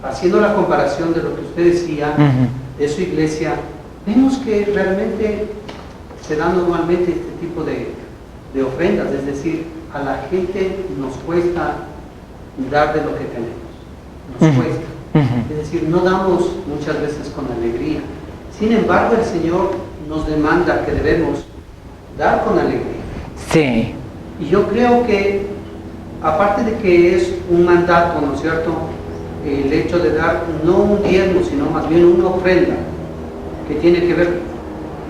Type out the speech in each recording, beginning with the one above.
haciendo la comparación de lo que usted decía, de su iglesia, vemos que realmente se dan normalmente este tipo de ofrendas, es decir, a la gente nos cuesta dar de lo que tenemos, nos cuesta, es decir, no damos muchas veces con alegría. Sin embargo, el Señor nos demanda que debemos dar con alegría. Sí. Y yo creo que, aparte de que es un mandato, ¿no es cierto?, el hecho de dar no un diezmo, sino más bien una ofrenda, que tiene que ver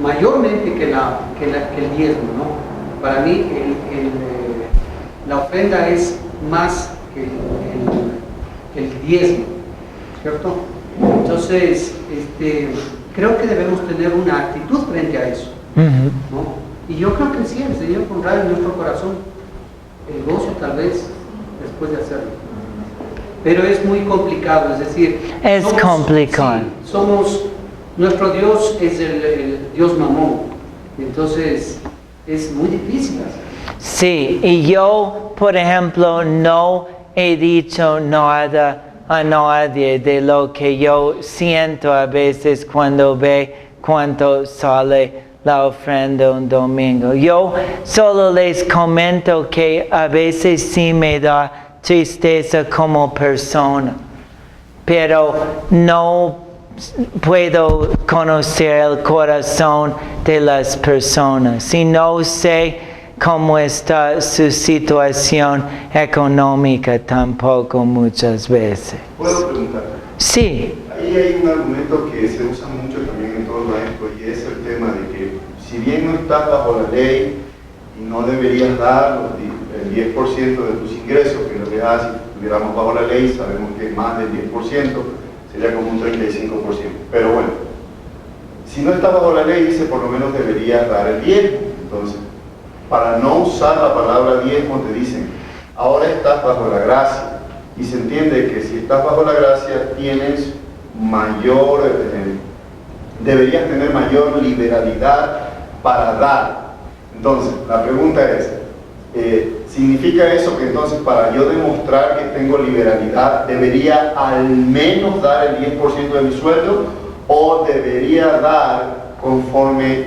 mayormente que el diezmo, ¿no? Para mí la ofrenda es más que el diezmo, ¿cierto? Entonces, creo que debemos tener una actitud frente a eso, ¿no? Y yo creo que sí, el Señor pondrá en nuestro corazón el gozo tal vez después de hacerlo. Pero es muy complicado, es decir... Es complicado. Sí, nuestro Dios es el Dios Mamón, entonces es muy difícil hacerlo. Sí, y yo, por ejemplo, no he dicho nada a nadie de lo que yo siento a veces cuando ve cuánto sale la ofrenda un domingo. Yo solo les comento que a veces sí me da tristeza como persona, pero no puedo conocer el corazón de las personas. Y no sé cómo está su situación económica tampoco muchas veces. ¿Puedo preguntar? Sí. Ahí hay un argumento que se usa mucho también en todos los maestros, y es el tema de que si bien no estás bajo la ley y no deberías dar el 10% de tus ingresos, que en realidad si estuviéramos bajo la ley sabemos que más del 10% sería como un 35%. Pero bueno, si no estás bajo la ley, dice por lo menos deberías dar el 10%. Entonces, para no usar la palabra diezmo te dicen, ahora estás bajo la gracia. Y se entiende que si estás bajo la gracia tienes mayor, deberías tener mayor liberalidad para dar. Entonces, la pregunta es, ¿significa eso que entonces para yo demostrar que tengo liberalidad debería al menos dar el 10% de mi sueldo, o debería dar conforme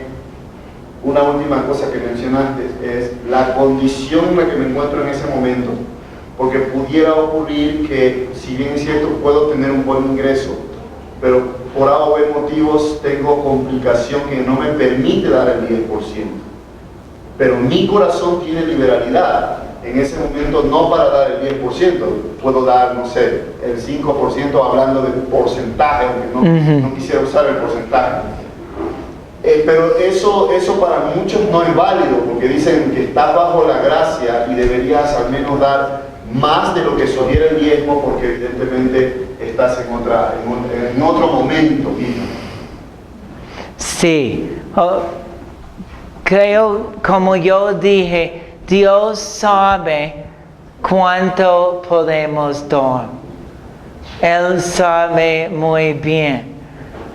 una última cosa que mencionaste, es la condición en la que me encuentro en ese momento? Porque pudiera ocurrir que, si bien es cierto, puedo tener un buen ingreso, pero por A o B motivos tengo complicación que no me permite dar el 10%. Pero mi corazón tiene liberalidad. En ese momento, no para dar el 10%, puedo dar, no sé, el 5% hablando de porcentaje, aunque no quisiera usar el porcentaje. Pero eso para muchos no es válido, porque dicen que estás bajo la gracia y deberías al menos dar más de lo que soliera el diezmo, porque evidentemente estás en otro momento mismo. Sí, creo, como yo dije, Dios sabe cuánto podemos dar. Él sabe muy bien.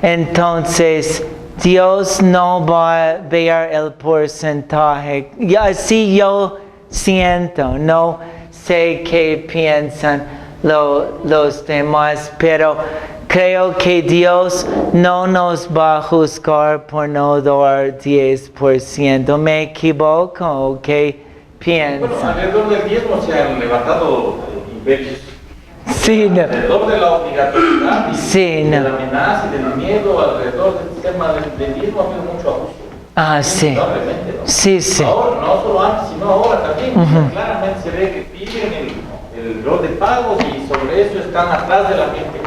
Entonces, Dios no va a ver el porcentaje. Y así yo siento, no sé qué piensan los demás, pero creo que Dios no nos va a juzgar por no dar 10%. ¿Me equivoco o qué piensan? Bueno, alrededor del diezmo se han levantado imperios. Sí, no. Alrededor de la obligatoriedad y Sí, de no. la amenaza y del miedo, alrededor del tema del diezmo ha habido mucho abuso. Ah, sí. Indudablemente, ¿no? Sí, sí. Ahora, no solo antes, sino ahora también. Claramente se ve que piden el rol de pagos, y sobre eso están atrás de la gente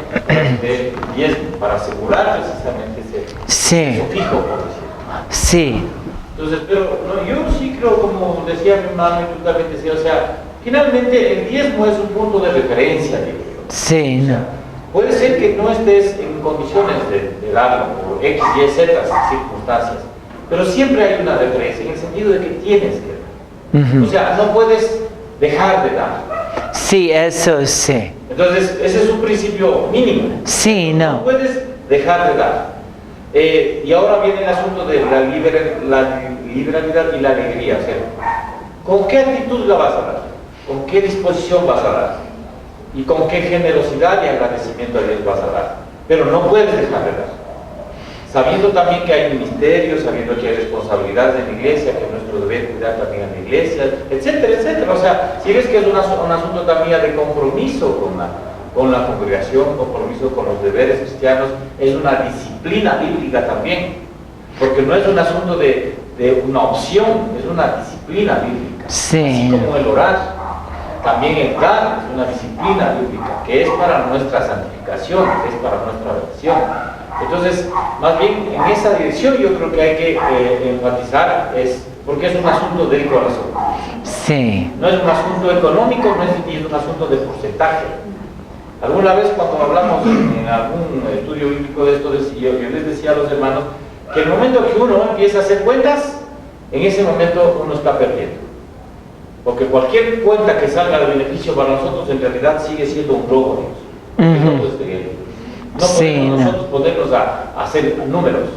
del diezmo para asegurar precisamente ese fijo, por decirlo. Sí. Entonces, pero no, yo sí creo, como decía mi hermano, y tú también decías, o sea, finalmente el diezmo es un punto de referencia, digo yo. Sí, no. Puede ser que no estés en condiciones de darlo por X, Y, Z circunstancias, pero siempre hay una referencia, en el sentido de que tienes que dar. O sea, no puedes dejar de dar. Sí, eso sí. Entonces, ese es un principio mínimo. Sí, no. No puedes dejar de dar. Y ahora viene el asunto de la liberalidad y la alegría. O sea, ¿con qué actitud la vas a dar? ¿Con qué disposición vas a dar? y con qué generosidad y agradecimiento a Dios vas a dar. Pero no puedes dejar de dar. Sabiendo también que hay ministerios, sabiendo que hay responsabilidades en la iglesia, que es nuestro deber cuidar también a la iglesia, etcétera, etcétera. O sea, si ves que es un asunto también de compromiso con la congregación, compromiso con los deberes cristianos, es una disciplina bíblica también, porque no es un asunto de una opción, es una disciplina bíblica. Sí. Así como el orar, también el dar es una disciplina bíblica, que es para nuestra santificación, que es para nuestra oración. Entonces, más bien en esa dirección yo creo que hay que enfatizar, porque es un asunto del corazón. Sí. No es un asunto económico, no es un asunto de porcentaje. Alguna vez cuando hablamos en algún estudio bíblico de esto, yo les decía a los hermanos que el momento que uno empieza a hacer cuentas, en ese momento uno está perdiendo. Porque cualquier cuenta que salga de beneficio para nosotros en realidad sigue siendo un robo, Dios. No podemos nosotros ponernos a hacer números,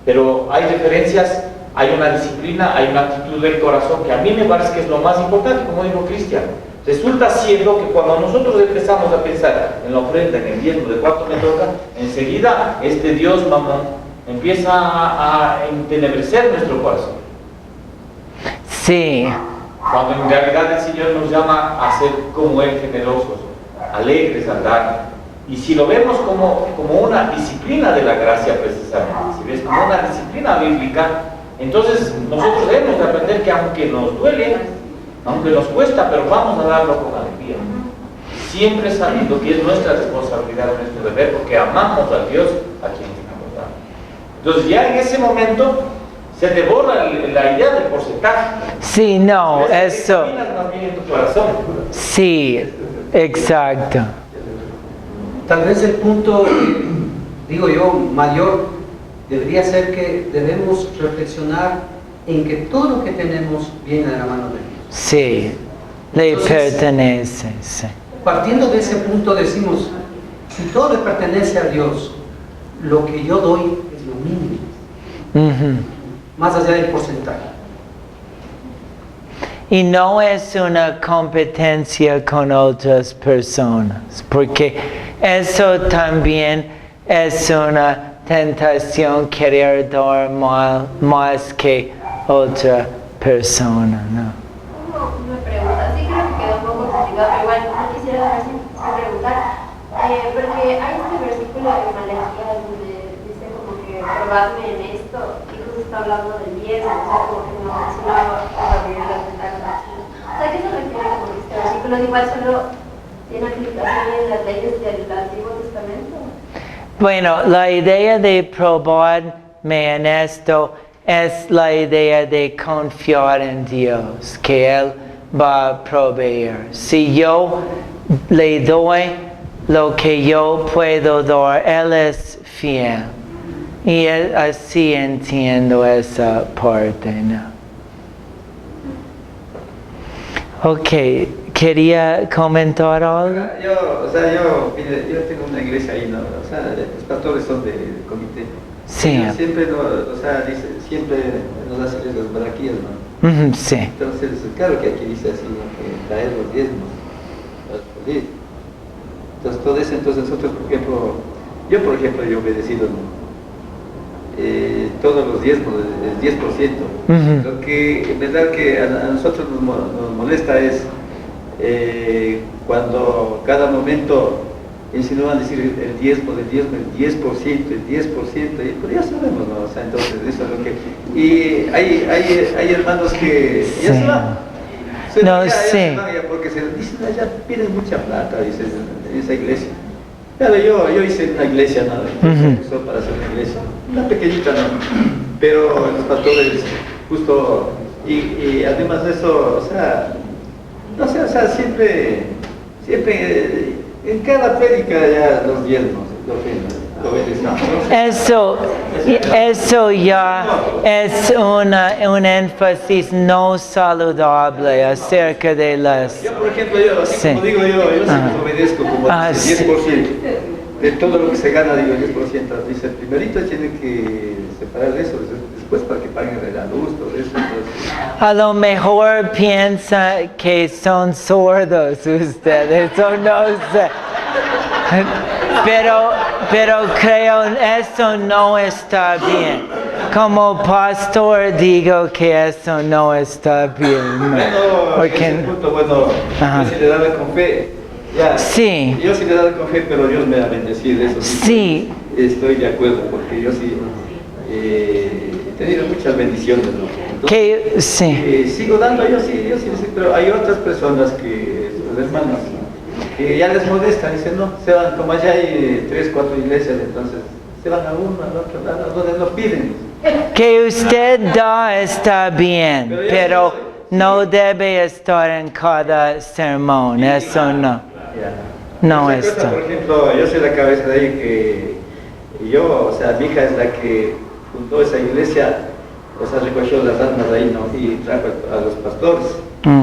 pero hay referencias, hay una disciplina, hay una actitud del corazón que a mí me parece que es lo más importante, como dijo Cristian. Resulta siendo que cuando nosotros empezamos a pensar en la ofrenda, en el diezmo, de cuánto me toca, enseguida este Dios mamón empieza a entenebrecer nuestro corazón. Sí. Cuando en realidad el Señor nos llama a ser como Él, generosos, alegres al dar. Y si lo vemos como una disciplina de la gracia precisamente, si ves como una disciplina bíblica, entonces nosotros debemos de aprender que aunque nos duele, aunque nos cuesta, pero vamos a darlo con alegría. Siempre sabiendo que es nuestra responsabilidad, nuestro deber, porque amamos a Dios a quien tenemos dar. Entonces ya en ese momento se te borra la idea del porcentaje. Sí, no, eso. Más bien en tu corazón. Sí, exacto. Tal vez el punto, digo yo, mayor debería ser que debemos reflexionar en que todo lo que tenemos viene de la mano de Dios. Sí, le Entonces, pertenece. Sí. Partiendo de ese punto decimos, si todo le pertenece a Dios, lo que yo doy es lo mínimo, más allá del porcentaje. Y no es una competencia con otras personas, porque eso también es una tentación querer dar más que otra persona, ¿no? Una pregunta, sí creo que quedó un poco complicado, pero igual no quisiera saber sin preguntar, porque hay este versículo de Malaquías donde dice como que probadme en esto, y justo está hablando del diezmo, o sea, como que no, si no vas a abrir las ventanas. O sea, ¿qué se refiere con este versículo? Igual solo tiene aplicación en las leyes del Antiguo Testamento. Bueno, la idea de probarme en esto es la idea de confiar en Dios, que Él va a proveer. Si yo le doy lo que yo puedo dar, Él es fiel. Y así entiendo esa parte, ¿no? Ok, ¿quería comentar algo? Yo tengo una iglesia ahí, ¿no? O sea, los pastores son del comité. Sí. Siempre nos hacen las malaquías, ¿no? Sí. Entonces, claro que aquí dice así, ¿no? Que traer los diezmos. Entonces, todo eso, entonces nosotros, por ejemplo, yo he obedecido, ¿no? Todos los diezmos, el 10%. Lo que en verdad que a nosotros nos molesta es cuando cada momento insinúan decir el 10%, y pues ya sabemos, ¿no? O sea, entonces eso es lo que... Y hay hermanos que ya se van. No, ya sí. se van, porque se dicen, ya piden mucha plata, dicen, en esa iglesia. Claro, yo hice una iglesia, ¿no? Para hacer una iglesia, una pequeñita, ¿no? Pero los pastores, justo, y además de eso, o sea, no sé, o sea, siempre, en cada prédica ya los diezmos, lo obedecemos. Eso ya es un énfasis no saludable acerca de las... Yo, por ejemplo, así como digo yo sí obedezco como dice, 10%. De todo lo que se gana, digo 10%. Dice, primerito tiene que separar eso, después pues para que paguen la luz, todo eso. Entonces, A lo mejor piensa que son sordos ustedes, o no sé. Pero creo eso no está bien. Como pastor digo que eso no está bien. bueno, Porque- ese punto, bueno, Ajá. yo sí le he dado con fe. Ya, Sí. Yo sí le he dado con fe, pero Dios me ha bendecido, eso Sí. Estoy de acuerdo, porque yo sí he tenido muchas bendiciones, ¿no? Entonces, Que sí. sigo dando, yo sí, pero hay otras personas que, los hermanos, que ya les molesta, dicen, no, se van, como allá hay 3, 4 iglesias, entonces se van a uno, al otro lado, donde no piden. Que usted da está bien, pero no debe estar en cada sermón, eso no. Ya. No Esa cosa, está. por ejemplo, yo soy la cabeza de ahí que yo, o sea, mi hija es la que fundó esa iglesia, o sea, recogió las almas de ahí, ¿no? Y trajo a los pastores.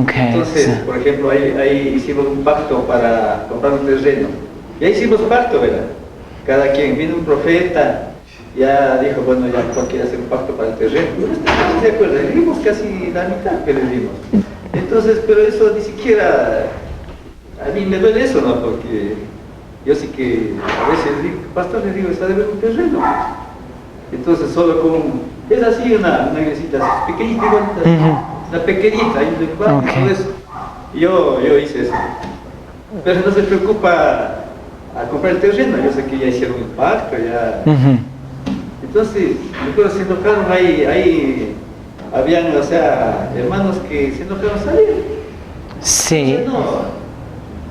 Okay. Entonces, Sí. por ejemplo, ahí hicimos un pacto para comprar un terreno. Y ahí hicimos pacto, ¿verdad? Cada quien, vino un profeta, ya dijo, bueno, ya cualquiera hacer un pacto para el terreno. Bueno, estamos de acuerdo, le dimos casi la mitad que le dimos. Entonces, pero eso ni siquiera, a mí me duele eso, ¿no? Porque yo sí que a veces digo, pastor, le digo, está de ver un terreno. Entonces, solo con, es así una iglesita así, pequeñita, igualita, Ujú. una pequeñita, ahí de cuatro, Ok. todo eso. Yo hice eso. Pero no se preocupa a comprar el terreno, yo sé que ya hicieron un pacto, ya. Ujú. Entonces, recuerdo se enojaron ahí habían, o sea, hermanos que se enojaron a salir. Sí. Entonces, no,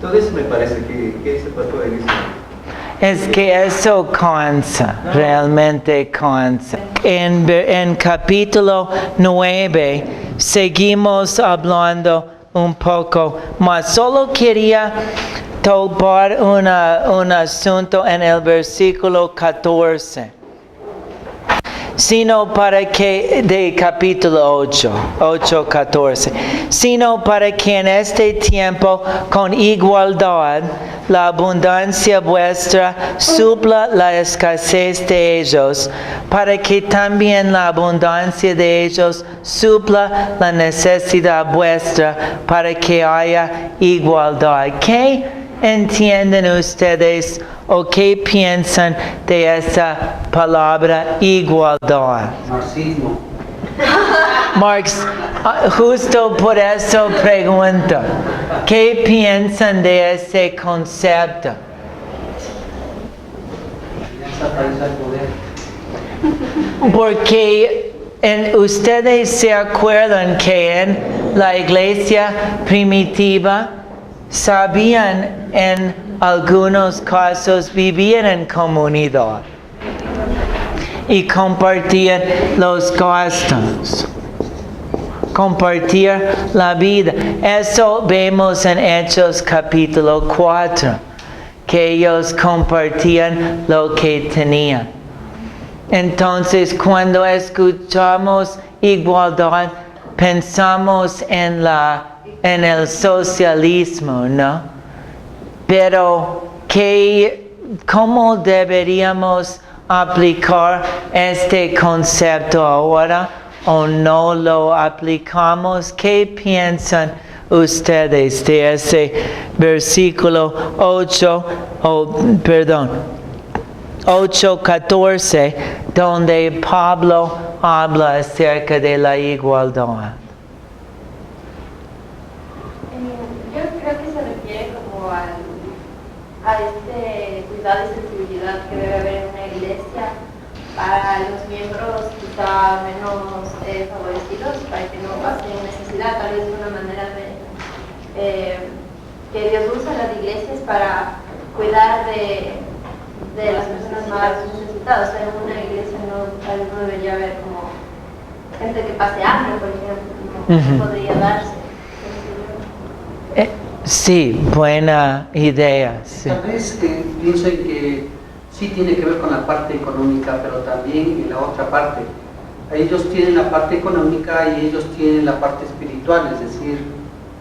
todo eso me parece que ese pastor ahí dice. Es que eso cansa, realmente cansa. En capítulo 9 seguimos hablando un poco más. Solo quería topar un asunto en el versículo 14. Sino para que, de capítulo 8:14, sino para que en este tiempo con igualdad la abundancia vuestra supla la escasez de ellos, para que también la abundancia de ellos supla la necesidad vuestra, para que haya igualdad. ¿Qué entienden ustedes o qué piensan de esa palabra igualdad? Marxismo. Marx, justo por eso pregunto, ¿qué piensan de ese concepto? Alianza para el poder. Porque ustedes se acuerdan que en la iglesia primitiva sabían en algunos casos vivían en comunidad y compartían los gastos, compartir la vida. Eso vemos en Hechos capítulo 4, que ellos compartían lo que tenían. Entonces, cuando escuchamos igualdad, pensamos en el socialismo, ¿no? Pero ¿cómo deberíamos aplicar este concepto ahora o no lo aplicamos? ¿Qué piensan ustedes de ese versículo 8:14, donde Pablo habla acerca de la igualdad? Yo creo que se refiere como a este cuidado y sensibilidad que debe haber en una iglesia para los miembros quizá menos favorecidos, para que no pasen necesidad, tal vez de una manera que Dios usa las iglesias para cuidar de las personas más necesitadas. O sea, en una iglesia tal vez no debería haber como gente que pase hambre, por ejemplo, no podría darse. Sí, buena idea. Sí. Tal vez pienso en que sí tiene que ver con la parte económica, pero también en la otra parte. Ellos tienen la parte económica y ellos tienen la parte espiritual, es decir,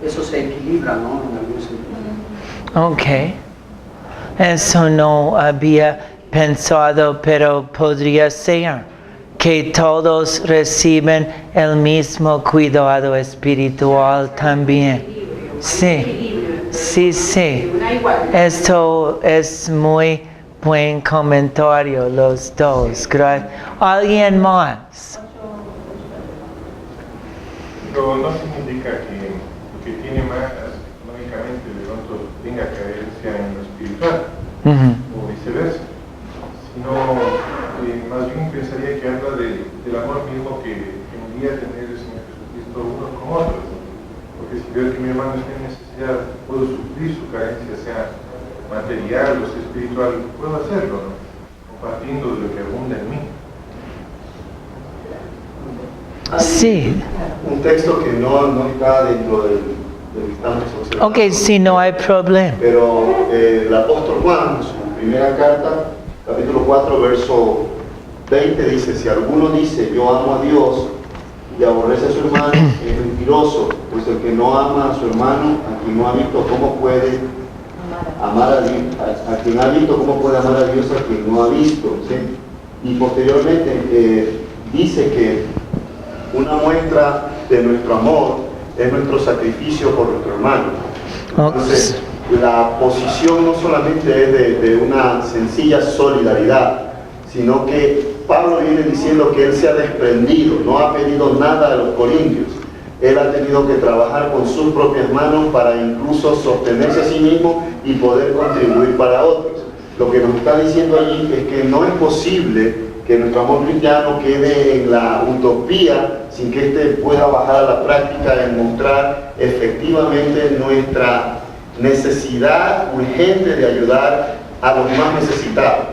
eso se equilibra, ¿no? En algún sentido. Ok. Eso no había pensado, pero podría ser. que todos reciben el mismo cuidado espiritual también. Sí, sí, sí. Esto es muy buen comentario, los dos. Gracias. ¿Alguien más? Pero no significa que lo que tiene más económicamente de pronto tenga carencia en lo espiritual, o viceversa, sino más bien pensaría que habla del amor mismo que debería tener el Señor Jesucristo unos con otros, porque si veo que mi hermano está en necesidad, puedo suplir su carencia, sea material o sea espiritual, puedo hacerlo, ¿no? Compartiendo de lo que abunda en mí. Sí. Un texto que no está dentro del que estamos observando. Ok, sí, no hay problema. Pero el apóstol Juan, en su primera carta, capítulo 4, verso 20, dice: si alguno dice yo amo a Dios y aborrece a su hermano, es mentiroso, pues el que no ama a su hermano, a quien no ha visto, ¿cómo puede amar a Dios? A quien ha visto, ¿cómo puede amar a Dios a quien no ha visto? ¿Sí? Y posteriormente dice que una muestra de nuestro amor es nuestro sacrificio por nuestro hermano. Entonces, la posición no solamente es de una sencilla solidaridad, sino que Pablo viene diciendo que él se ha desprendido, no ha pedido nada a los corintios. Él ha tenido que trabajar con sus propias manos para incluso sostenerse a sí mismo y poder contribuir para otros. Lo que nos está diciendo allí es que no es posible que nuestro amor cristiano quede en la utopía sin que éste pueda bajar a la práctica y mostrar efectivamente nuestra necesidad urgente de ayudar a los más necesitados.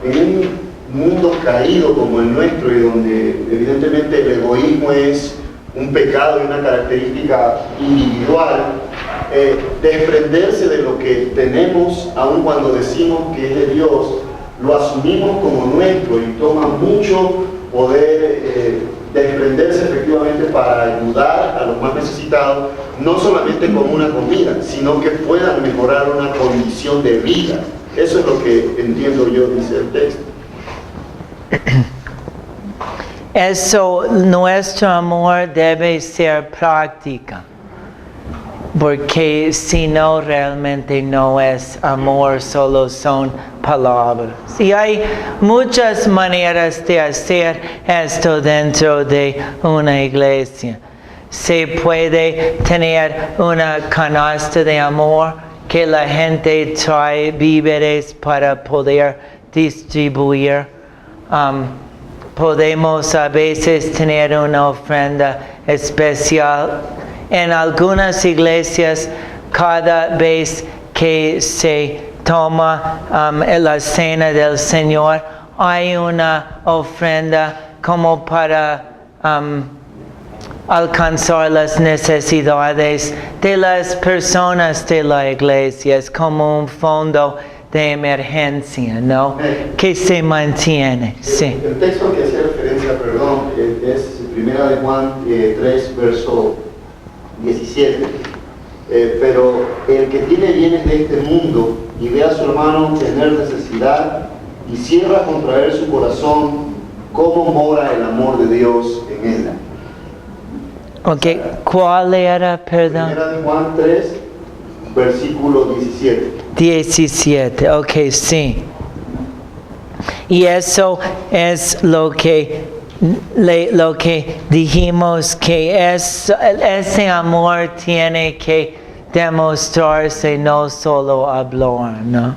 En un mundo caído como el nuestro y donde evidentemente el egoísmo es un pecado y una característica individual, desprenderse de lo que tenemos, aun cuando decimos que es de Dios, lo asumimos como nuestro y toma mucho poder desprenderse efectivamente para ayudar a los más necesitados, no solamente con una comida, sino que puedan mejorar una condición de vida. Eso es lo que entiendo yo, dice el texto. Eso, nuestro amor debe ser práctica, porque si no, realmente no es amor, solo son palabras. Y hay muchas maneras de hacer esto dentro de una iglesia. Se puede tener una canasta de amor que la gente trae víveres para poder distribuir. Podemos a veces tener una ofrenda especial. En algunas iglesias, cada vez que se toma la cena del Señor, hay una ofrenda como para alcanzar las necesidades de las personas de la iglesia. Es como un fondo de emergencia, ¿no? Que se mantiene. Sí. El texto que hacía referencia, perdón, es 1 de Juan 3, verso 17. Pero el que tiene bienes de este mundo y ve a su hermano tener necesidad y cierra contra él su corazón, ¿cómo mora el amor de Dios en él? Ok, ¿cuál era, perdón? 1 de Juan 3, versículo 17. 17, ok, sí. Y eso es lo que dijimos, que ese amor tiene que demostrarse, no solo hablar, ¿no?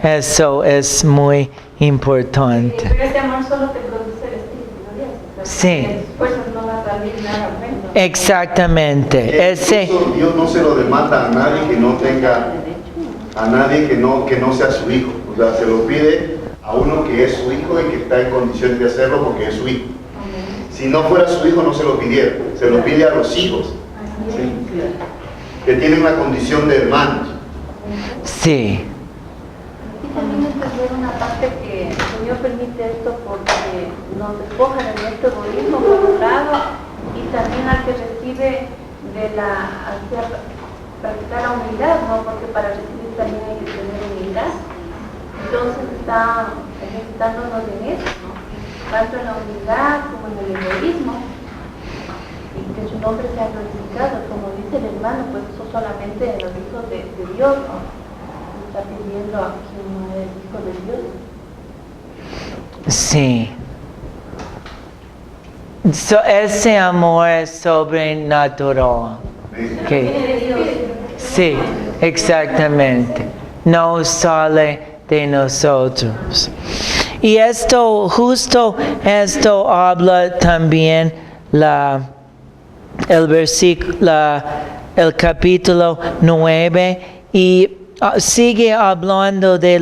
Eso es muy importante. Pero ese amor solo te produce el Espíritu de Dios. Sí. Fuerzas no va a salir nada bueno. Exactamente. Eso Dios no se lo demanda a nadie que no tenga, a nadie que no sea su hijo. O sea, se lo pide a uno que es su hijo y que está en condiciones de hacerlo porque es su hijo. Si no fuera su hijo no se lo pidiera, se lo pide a los hijos, ¿sí? Que tienen la condición de hermanos. Sí. Y también entender una parte que el Señor permite esto porque nos despoja de nuestro egoísmo por un lado y también al que recibe hacia practicar la humildad, ¿no? Porque para recibir también hay que tener humildad. Entonces está ejercitándonos en eso, ¿no? tanto en la humildad como en el egoísmo, y que su nombre sea glorificado, como dice el hermano, pues eso solamente en los hijos de Dios, ¿no? Está pidiendo a quien no es hijo de Dios. Sí. Ese amor es sobrenatural. Sí, exactamente. No sale de nosotros. Y justo esto habla también el capítulo 9 y sigue hablando de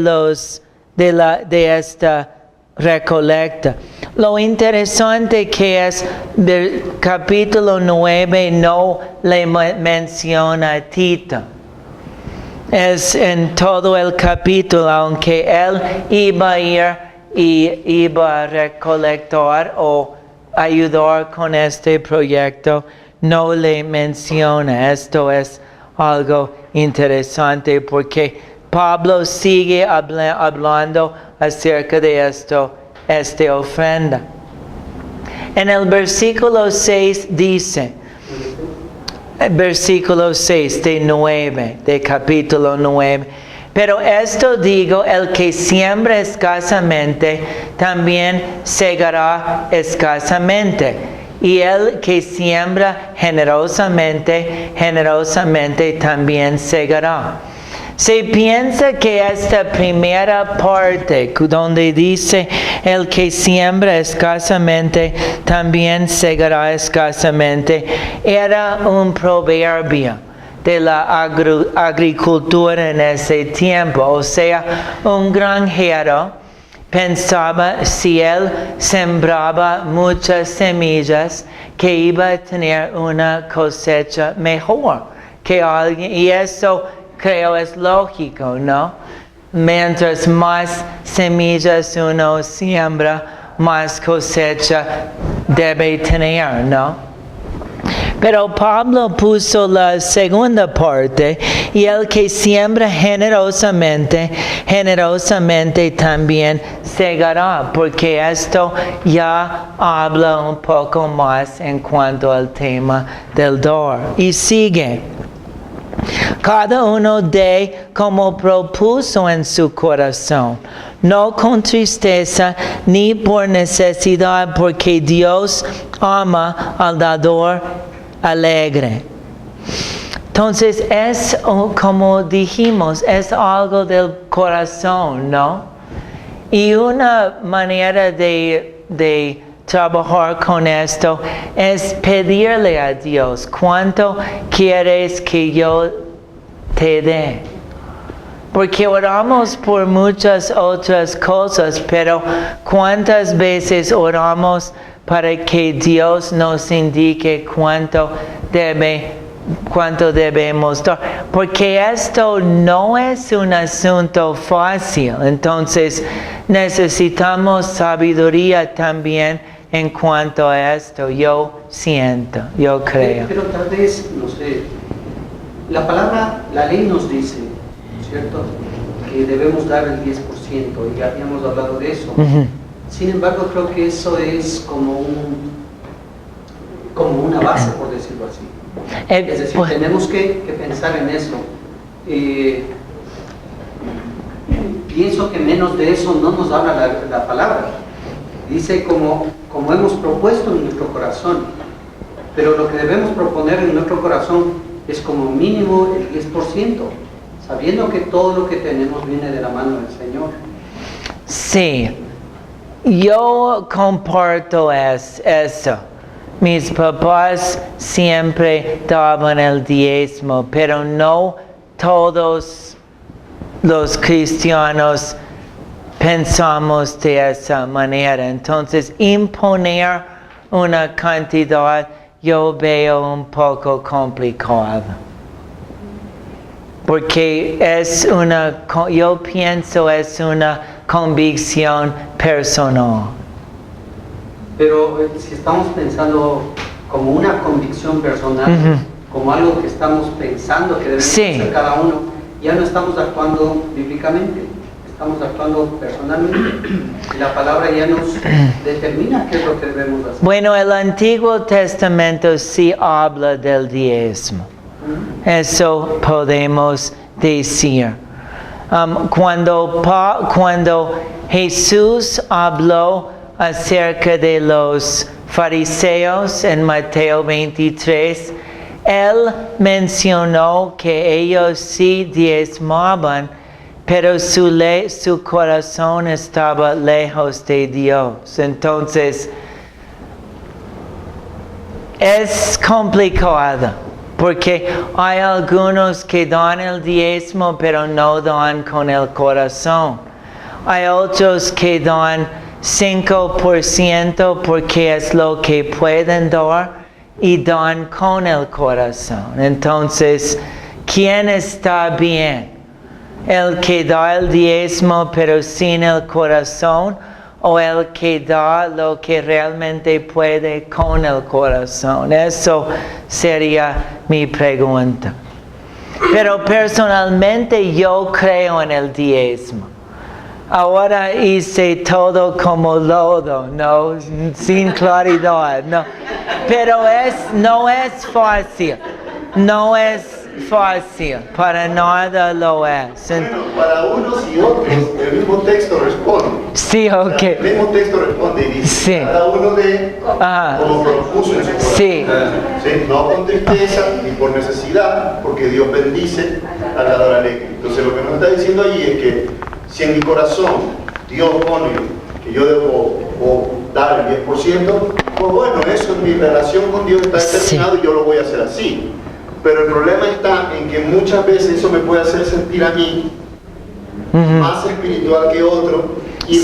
esta recolecta. Lo interesante que es del capítulo 9 no le menciona a Tito. Es en todo el capítulo, aunque él iba a ir y iba a recolectar o ayudar con este proyecto, no le menciona. Esto es algo interesante porque Pablo sigue hablando acerca de esta ofrenda. En el versículo 6 dice, versículo 6 de capítulo 9, pero esto digo, el que siembra escasamente, también segará escasamente. Y el que siembra generosamente, generosamente también segará. Se piensa que esta primera parte, donde dice el que siembra escasamente, también segará escasamente, era un proverbio de la agricultura en ese tiempo. O sea, un granjero pensaba si él sembraba muchas semillas que iba a tener una cosecha mejor que alguien, y eso creo es lógico, ¿no? Mientras más semillas uno siembra, más cosecha debe tener, ¿no? Pero Pablo puso la segunda parte, y el que siembra generosamente, generosamente también segará, porque esto ya habla un poco más en cuanto al tema del dar. Y sigue. Cada uno dé como propuso en su corazón, no con tristeza ni por necesidad, porque Dios ama al dador alegre. Entonces es, como dijimos, es algo del corazón, ¿no? Y una manera de trabajar con esto es pedirle a Dios, ¿cuánto quieres que yo te dé? Porque oramos por muchas otras cosas, pero ¿cuántas veces oramos para que Dios nos indique cuánto debemos dar? Porque esto no es un asunto fácil, entonces necesitamos sabiduría también en cuanto a esto. Yo siento, yo creo. Pero tal vez, no sé, la ley nos dice, ¿cierto?, que debemos dar el 10%, y ya habíamos hablado de eso. Uh-huh. Sin embargo, creo que eso es como una base, por decirlo así. Es decir, tenemos que pensar en eso. Pienso que menos de eso no nos habla la palabra. Dice como hemos propuesto en nuestro corazón, pero lo que debemos proponer en nuestro corazón es como mínimo el 10%, sabiendo que todo lo que tenemos viene de la mano del Señor. Sí, yo comparto eso. Mis papás siempre daban el diezmo, pero no todos los cristianos pensamos de esa manera. Entonces, imponer una cantidad yo veo un poco complicado. Porque yo pienso es una convicción personal. Pero si estamos pensando como una convicción personal, Uh-huh. como algo que estamos pensando que debemos Sí. hacer cada uno, ya no estamos actuando bíblicamente. estamos actuando personalmente y la palabra ya nos determina qué es lo que debemos hacer. Bueno, el Antiguo Testamento sí habla del diezmo. Eso podemos decir. Cuando Jesús habló acerca de los fariseos en Mateo 23, Él mencionó que ellos sí diezmaban, pero su corazón estaba lejos de Dios. Entonces, es complicado, porque hay algunos que dan el diezmo, pero no dan con el corazón. Hay otros que dan 5% porque es lo que pueden dar y dan con el corazón. Entonces, ¿quién está bien? ¿El que da el diezmo pero sin el corazón? ¿O el que da lo que realmente puede con el corazón? Eso sería mi pregunta. Pero personalmente yo creo en el diezmo. Ahora hice todo como lodo, ¿no? Sin claridad, ¿no? Pero no es fácil. No es fácil. Para nada lo es. Bueno, para unos y otros, el mismo texto responde. Sí, ok. El mismo texto responde y dice, Sí. cada uno de como propuso en su corazón. Sí. Sí, no con tristeza ni por necesidad, porque Dios bendice al dador alegre. Entonces lo que nos está diciendo allí es que si en mi corazón Dios pone que yo debo dar el 10%, pues bueno, eso en mi relación con Dios está determinado y yo lo voy a hacer así. Pero el problema está en que muchas veces eso me puede hacer sentir a mí más espiritual que otro y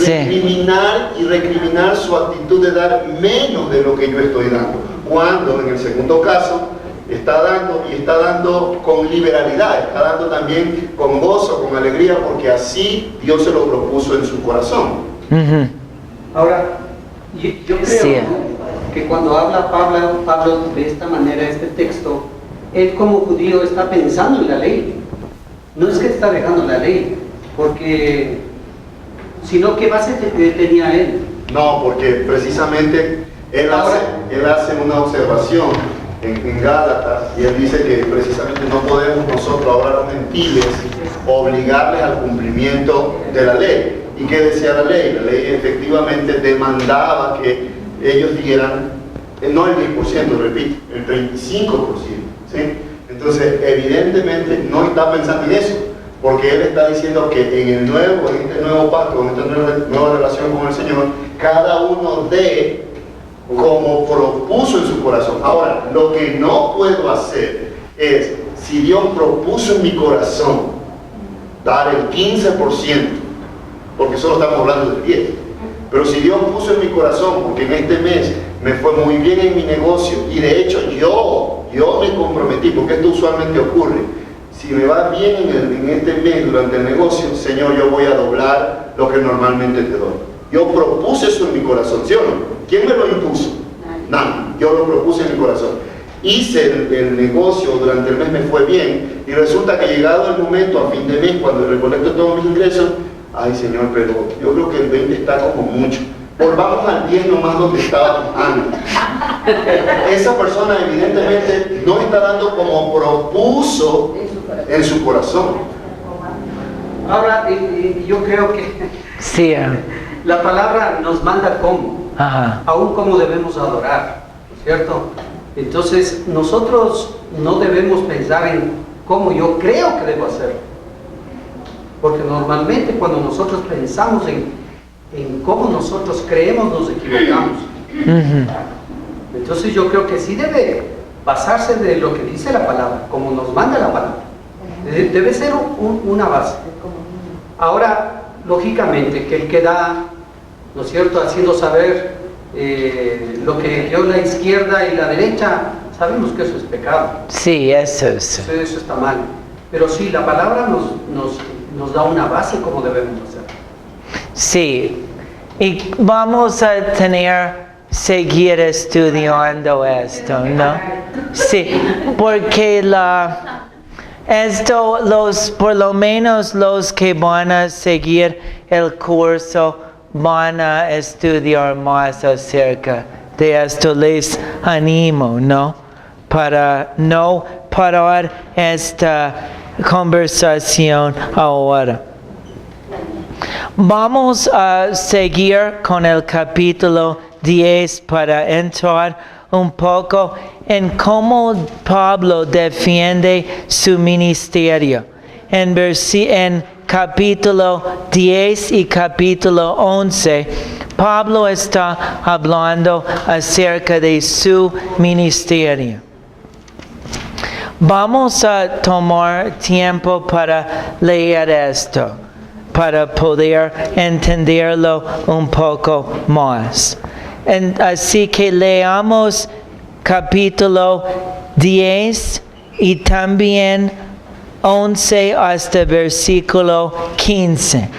recriminar su actitud de dar menos de lo que yo estoy dando. Cuando en el segundo caso está dando y está dando con liberalidad, está dando también con gozo, con alegría, porque así Dios se lo propuso en su corazón. Ahora, yo creo que cuando habla Pablo de esta manera, este texto, él como judío está pensando en la ley. No es que está dejando la ley, sino que base tenía él. No, porque precisamente él hace una observación en Gálatas y él dice que precisamente no podemos nosotros ahora los gentiles obligarles al cumplimiento de la ley. ¿Y qué decía la ley? La ley efectivamente demandaba que ellos dieran, no el 10%, repito, el 35%. ¿sí? Entonces, evidentemente no está pensando en eso, porque él está diciendo que en este nuevo pacto, en esta nueva relación con el Señor, cada uno dé como propuso en su corazón. Ahora, lo que no puedo hacer es, si Dios propuso en mi corazón dar el 15%, porque solo estamos hablando del 10%, pero si Dios puso en mi corazón, porque en este mes me fue muy bien en mi negocio, y de hecho yo me comprometí, porque esto usualmente ocurre, si me va bien en este mes durante el negocio, Señor, yo voy a doblar lo que normalmente te doy. Yo propuse eso en mi corazón, ¿sí o no? ¿Quién me lo impuso? Nadie. Yo lo propuse en mi corazón. Hice el negocio, durante el mes me fue bien, y resulta que llegado el momento, a fin de mes, cuando recolecto todos mis ingresos, ay Señor, pero yo creo que el 20 está como mucho. Volvamos al 10 nomás donde estábamos antes. Esa persona evidentemente no está dando como propuso en su corazón. Ahora, yo creo que la palabra nos manda cómo, aún cómo debemos adorar, ¿cierto? Entonces, nosotros no debemos pensar en cómo yo creo que debo hacerlo, porque normalmente cuando nosotros pensamos en cómo nosotros creemos, nos equivocamos. Entonces yo creo que sí debe basarse de lo que dice la palabra, como nos manda la palabra. Debe ser una base. Ahora, lógicamente, que el que da, ¿no es cierto?, haciendo saber lo que dio la izquierda y la derecha, sabemos que eso es pecado. Sí, eso está mal. Pero sí, la palabra nos da una base como debemos hacer. Sí, y vamos a seguir estudiando esto, ¿no? Sí, porque Esto, por lo menos los que van a seguir el curso van a estudiar más acerca de esto. Les animo, ¿no? Para no parar esta conversación ahora. Vamos a seguir con el capítulo 10 para entrar un poco en cómo Pablo defiende su ministerio. En capítulo 10 y capítulo 11, Pablo está hablando acerca de su ministerio. Vamos a tomar tiempo para leer esto, para poder entenderlo un poco más. Así que leamos capítulo 10 y también 11 hasta versículo 15.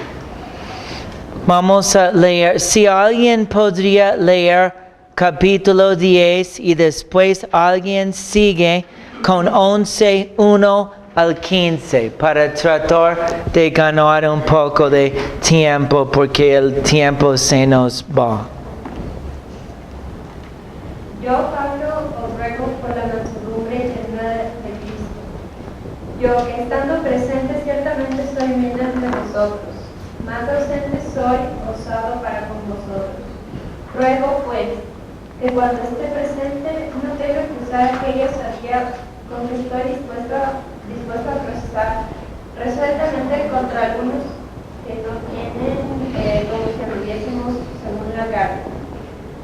Vamos a leer. Si alguien podría leer capítulo 10 y después alguien sigue con 11, 1 al 15 para tratar de ganar un poco de tiempo porque el tiempo se nos va. Yo, Pablo, os ruego por la mansedumbre y ternura de Cristo. Yo, que estando presente ciertamente soy humilde entre vosotros, más ausente soy osado para con vosotros. Ruego, pues, que cuando esté presente no tenga que usar aquella sabiduría con que estoy dispuesto a procesar resueltamente contra algunos que no tienen como si anduviésemos según la carne.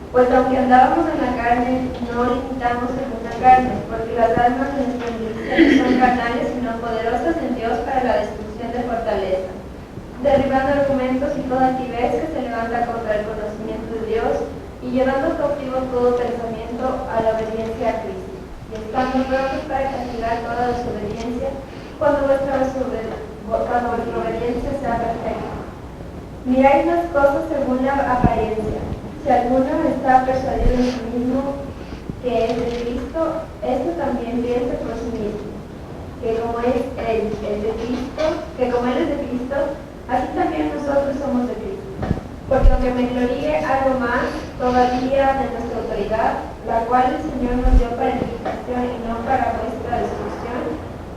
Pues aunque andábamos en la carne, no limitamos según la carne, porque las almas de nuestra milicia no son carnales, sino poderosas en Dios para la destrucción de fortaleza, derribando argumentos y toda altivez que se levanta contra el conocimiento de Dios, y llevando cautivo todo pensamiento a la obediencia a Cristo, y estando prontos para castigar toda desobediencia, cuando vuestra obediencia sea perfecta. Miráis las cosas según la apariencia. Si alguno está persuadido en sí mismo que es de Cristo, esto también piensa por sí mismo, que como Él es de Cristo, así también nosotros somos de Cristo. Porque aunque me gloríe algo más todavía de nuestra autoridad, la cual el Señor nos dio para edificación y no para vuestra destrucción,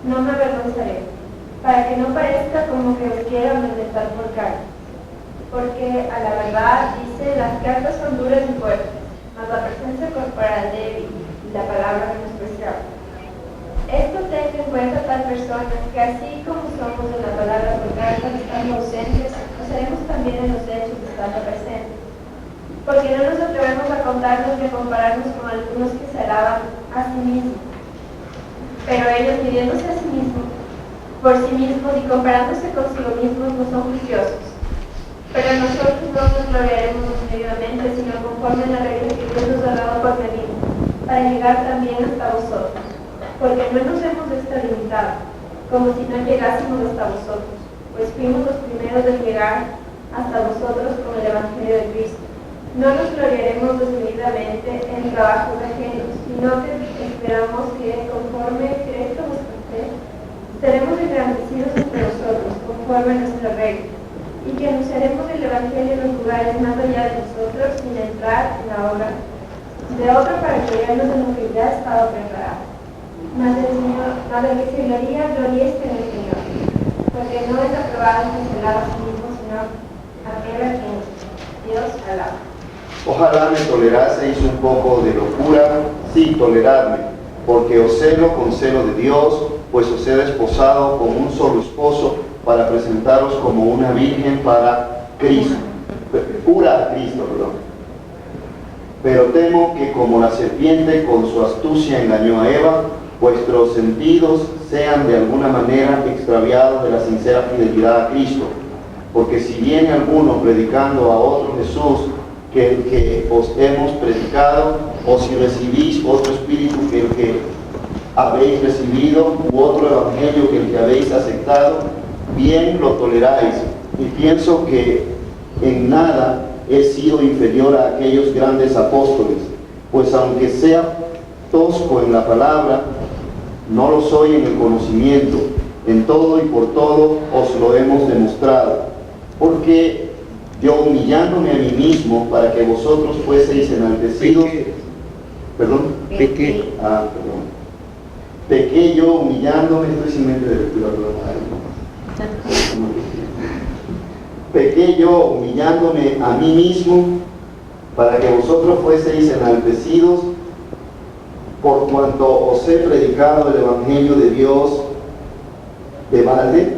no me avergonzaré, para que no parezca como que os quiero amedrentar por carne. Porque a la verdad, dice, las cartas son duras y fuertes, mas la presencia corporal débil y la palabra menospreciable. Esto tenga en cuenta tal persona que así como somos en la palabra por cartas estando ausentes, lo seremos también en los hechos estando presentes. Porque no nos atrevemos a contarnos ni a compararnos con algunos que se alaban a sí mismos. Pero ellos, midiéndose a sí mismos, por sí mismos y comparándose consigo mismos, no son juiciosos. Pero nosotros no nos gloriaremos desmedidamente, sino conforme a la regla que Dios nos ha dado por venir, para llegar también hasta vosotros. Porque no nos hemos extralimitado, como si no llegásemos hasta vosotros, pues fuimos los primeros de llegar hasta vosotros con el Evangelio de Cristo. No nos gloriaremos desmedidamente en trabajos ajenos, sino que esperamos que, conforme crezca vuestra fe, seremos engrandecidos entre vosotros, conforme a nuestra regla, y que anunciaremos el Evangelio en los lugares más allá de nosotros, sin entrar en la obra de otro para gloriarnos en lo que ya ha estado preparado. Mas el que se gloría este en el Señor, porque no es aprobado ni se alaba a sí mismo, sino aquel a quien Dios alaba. Ojalá me toleraseis un poco de locura, sí, toleradme, porque os celo con celo de Dios, pues os he desposado como un solo esposo, para presentaros como una virgen para Cristo, pura a Cristo, perdón. Pero temo que como la serpiente con su astucia engañó a Eva, vuestros sentidos sean de alguna manera extraviados de la sincera fidelidad a Cristo. Porque si viene alguno predicando a otro Jesús que el que os hemos predicado, o si recibís otro espíritu que el que habéis recibido, u otro evangelio que el que habéis aceptado, bien lo toleráis, y pienso que en nada he sido inferior a aquellos grandes apóstoles, pues aunque sea tosco en la palabra, no lo soy en el conocimiento, En todo y por todo os lo hemos demostrado, porque yo humillándome a mí mismo para que vosotros fueseis enaltecidos, perdón, perdón, pequé yo humillándome, estoy sin mente de lectura, pequé yo humillándome a mí mismo para que vosotros fueseis enaltecidos, por cuanto os he predicado el Evangelio de Dios de balde.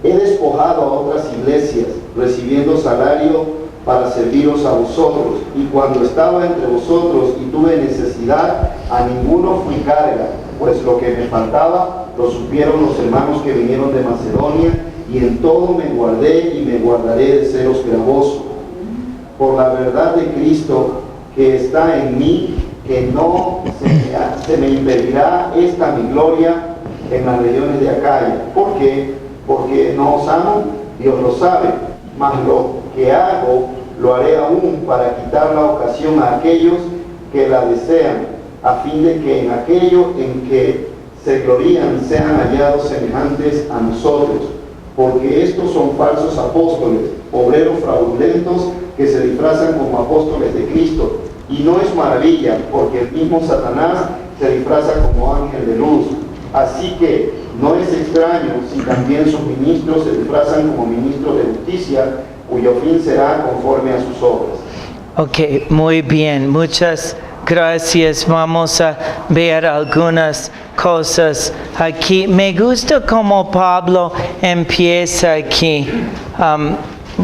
He despojado a otras iglesias, recibiendo salario para serviros a vosotros, y cuando estaba entre vosotros y tuve necesidad, a ninguno fui carga, pues lo que me faltaba lo supieron los hermanos que vinieron de Macedonia, y en todo me guardé y me guardaré de seros gravoso, por la verdad de Cristo que está en mí, que no se me impedirá esta mi gloria en las regiones de Acaya. ¿Por qué? Porque no os amo, Dios lo sabe, mas lo que hago lo haré aún para quitar la ocasión a aquellos que la desean, a fin de que en aquello en que se glorían sean hallados semejantes a nosotros, porque estos son falsos apóstoles, obreros fraudulentos que se disfrazan como apóstoles de Cristo. Y no es maravilla, porque el mismo Satanás se disfraza como ángel de luz. Así que no es extraño si también sus ministros se disfrazan como ministros de justicia, cuyo fin será conforme a sus obras. Ok, muy bien, muchas gracias. Vamos a ver algunas cosas aquí. Me gusta cómo Pablo empieza aquí.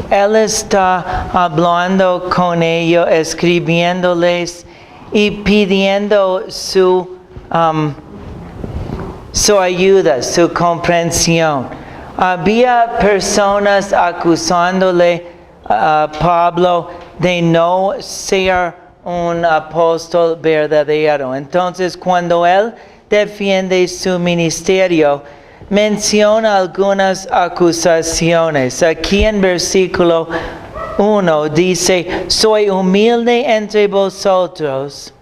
Él está hablando con ellos, escribiéndoles y pidiendo su ayuda, su comprensión. Había personas acusándole a Pablo de no ser un apóstol verdadero. Entonces, cuando él defiende su ministerio, menciona algunas acusaciones. Aquí en versículo 1 dice, soy humilde entre vosotros.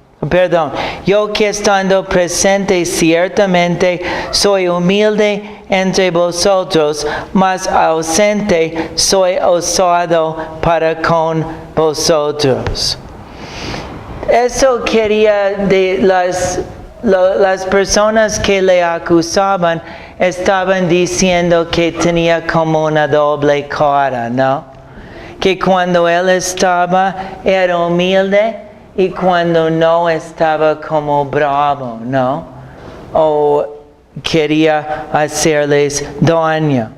Yo que estando presente ciertamente soy humilde entre vosotros, mas ausente soy osado para con vosotros. Eso quería de las personas que le acusaban, estaban diciendo que tenía como una doble cara, ¿no? Que cuando él estaba era humilde y cuando no estaba como bravo, ¿no? O quería hacerles daño.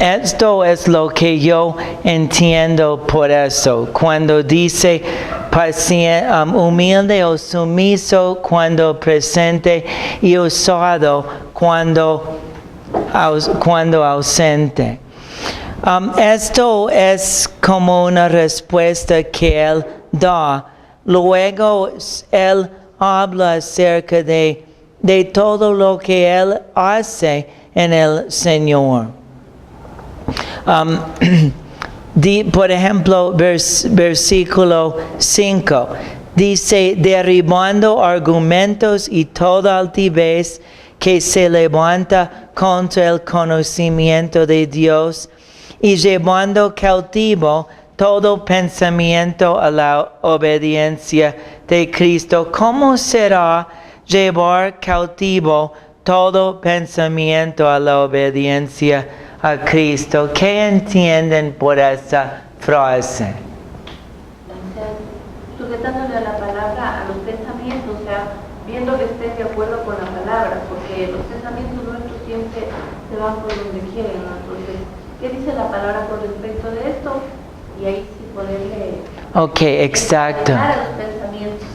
Esto es lo que yo entiendo por eso. Cuando dice humilde o sumiso cuando presente y usado cuando ausente. Esto es como una respuesta que él da. Luego él habla acerca de todo lo que él hace en el Señor. Por ejemplo, versículo 5, dice, derribando argumentos y toda altivez que se levanta contra el conocimiento de Dios, y llevando cautivo todo pensamiento a la obediencia de Cristo. ¿Cómo será llevar cautivo todo pensamiento a la obediencia a Cristo? ¿Qué entienden por esa frase? Sujetándole a la palabra, a los pensamientos, o sea, viendo que estés de acuerdo con la palabra, porque los pensamientos nuestros siempre se van por donde quieren, ¿no? Entonces, ¿qué dice la palabra con respecto de esto? Y ahí sí poderle... Ok, exacto. A los pensamientos.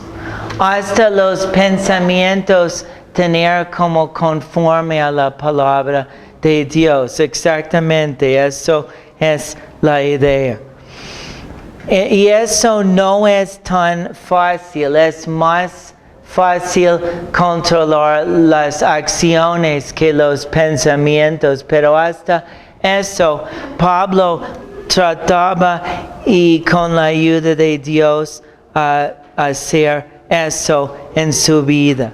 Hasta los pensamientos tener como conforme a la palabra de Dios. Exactamente, eso es la idea. Y eso no es tan fácil, es más fácil controlar las acciones que los pensamientos, pero hasta eso Pablo trataba y con la ayuda de Dios a hacer eso en su vida.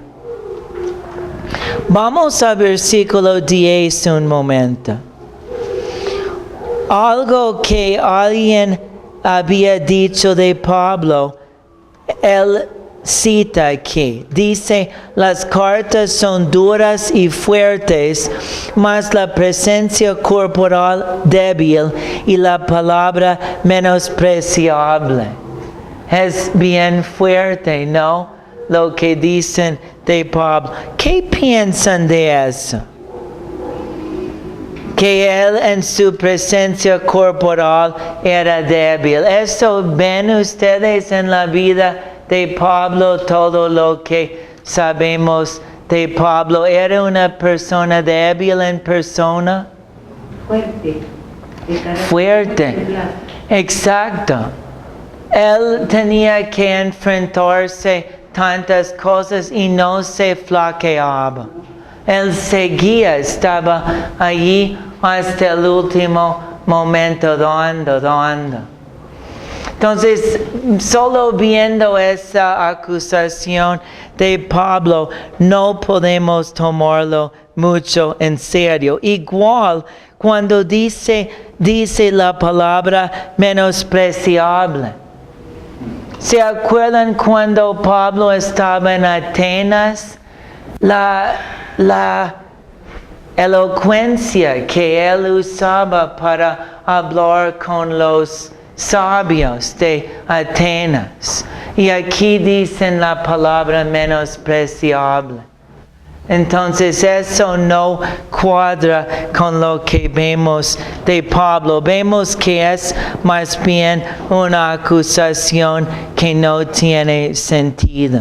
Vamos a versículo 10 un momento. Algo que alguien había dicho de Pablo, él cita aquí. Dice, las cartas son duras y fuertes, mas la presencia corporal débil y la palabra menospreciable. Es bien fuerte, ¿no? Lo que dicen de Pablo. ¿Qué piensan de eso? Que él en su presencia corporal era débil. ¿Eso ven ustedes en la vida de Pablo? Todo lo que sabemos de Pablo. ¿Era una persona débil en persona? Fuerte. Fuerte. Exacto. Él tenía que enfrentarse tantas cosas y no se flaqueaba. Él seguía, estaba allí hasta el último momento dando. Entonces, solo viendo esa acusación de Pablo, no podemos tomarlo mucho en serio. Igual, cuando dice la palabra menospreciable. ¿Se acuerdan cuando Pablo estaba en Atenas? La elocuencia que él usaba para hablar con los sabios de Atenas. Y aquí dicen la palabra menospreciable. Entonces eso no cuadra con lo que vemos de Pablo. Vemos que es más bien una acusación que no tiene sentido.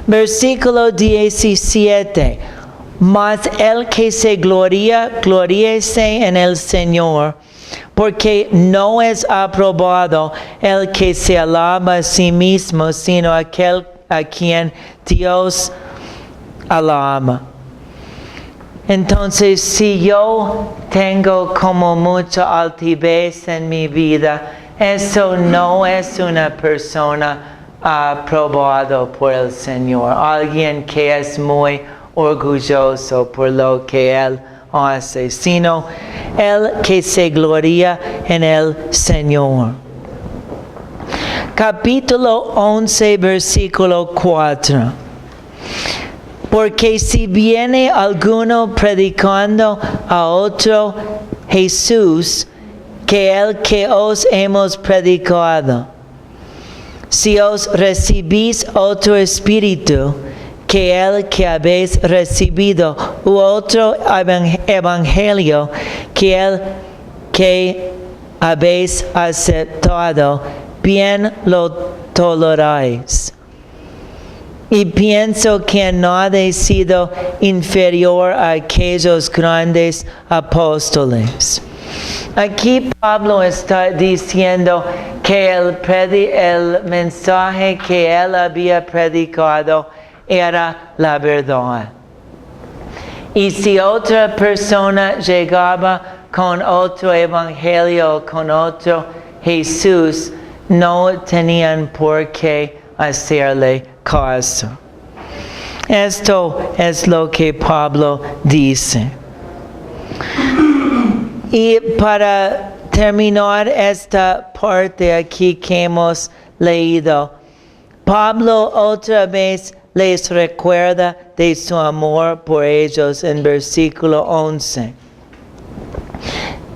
Versículo 17. Mas el que se gloría, gloríese en el Señor, porque no es aprobado el que se alaba a sí mismo, sino aquel a quien Dios alaba. Entonces, si yo tengo como mucha altivez en mi vida, eso no es una persona aprobado por el Señor. Alguien que es muy orgulloso por lo que él hace, sino el que se gloria en el Señor. Capítulo 11, versículo 4. Porque si viene alguno predicando a otro Jesús que el que os hemos predicado, si os recibís otro espíritu que el que habéis recibido, u otro evangelio que el que habéis aceptado, bien lo toleráis. Y pienso que no ha sido inferior a aquellos grandes apóstoles. Aquí Pablo está diciendo que el mensaje que él había predicado era la verdad. Y si otra persona llegaba con otro evangelio, con otro Jesús, no tenían por qué hacerle caso. Esto es lo que Pablo dice. Y para terminar esta parte aquí que hemos leído, Pablo otra vez les recuerda de su amor por ellos en versículo 11.